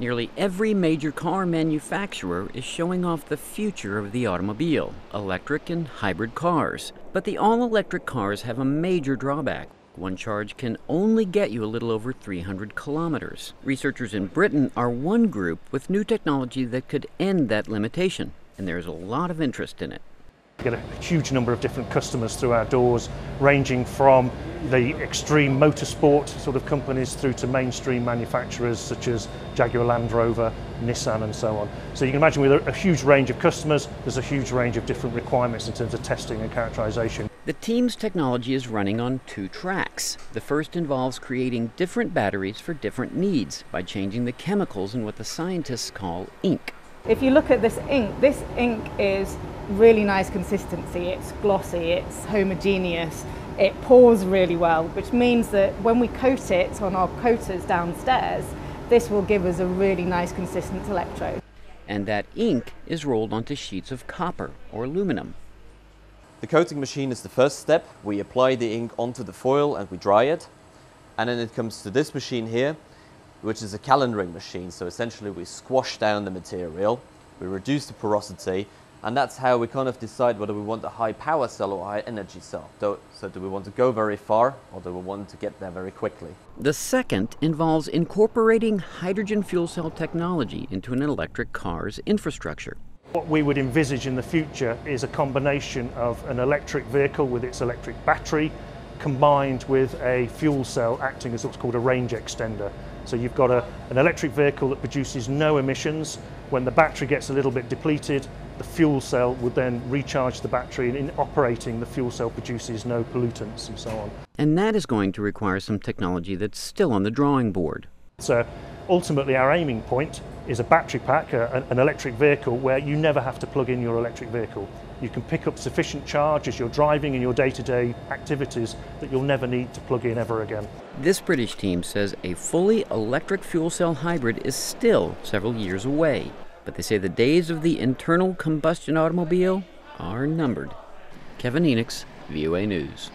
Nearly every major car manufacturer is showing off the future of the automobile, electric and hybrid cars. But the all-electric cars have a major drawback. One charge can only get you a little over 300 kilometers. Researchers in Britain are one group with new technology that could end that limitation, and there's a lot of interest in it. We get a huge number of different customers through our doors, ranging from the extreme motorsport sort of companies through to mainstream manufacturers such as Jaguar Land Rover, Nissan and so on. So you can imagine with a huge range of customers, there's a huge range of different requirements in terms of testing and characterization. The team's technology is running on 2 tracks. The first involves creating different batteries for different needs by changing the chemicals in what the scientists call ink. If you look at this ink is really nice consistency, it's glossy, it's homogeneous, it pours really well, which means that when we coat it on our coaters downstairs, this will give us a really nice consistent electrode. And that ink is rolled onto sheets of copper or aluminum. The coating machine is the first step. We apply the ink onto the foil and we dry it. And then it comes to this machine here, which is a calendaring machine. So essentially we squash down the material, we reduce the porosity, and that's how we kind of decide whether we want a high power cell or a high energy cell. So do we want to go very far or do we want to get there very quickly? The second involves incorporating hydrogen fuel cell technology into an electric car's infrastructure. What we would envisage in the future is a combination of an electric vehicle with its electric battery combined with a fuel cell acting as what's called a range extender. So you've got an electric vehicle that produces no emissions. When the battery gets a little bit depleted, the fuel cell would then recharge the battery, and in operating, the fuel cell produces no pollutants and so on. And that is going to require some technology that's still on the drawing board. So ultimately our aiming point is a battery pack, an electric vehicle where you never have to plug in your electric vehicle. You can pick up sufficient charge as you're driving in your day-to-day activities that you'll never need to plug in ever again. This British team says a fully electric fuel cell hybrid is still several years away, but they say the days of the internal combustion automobile are numbered. Kevin Enochs, VOA News.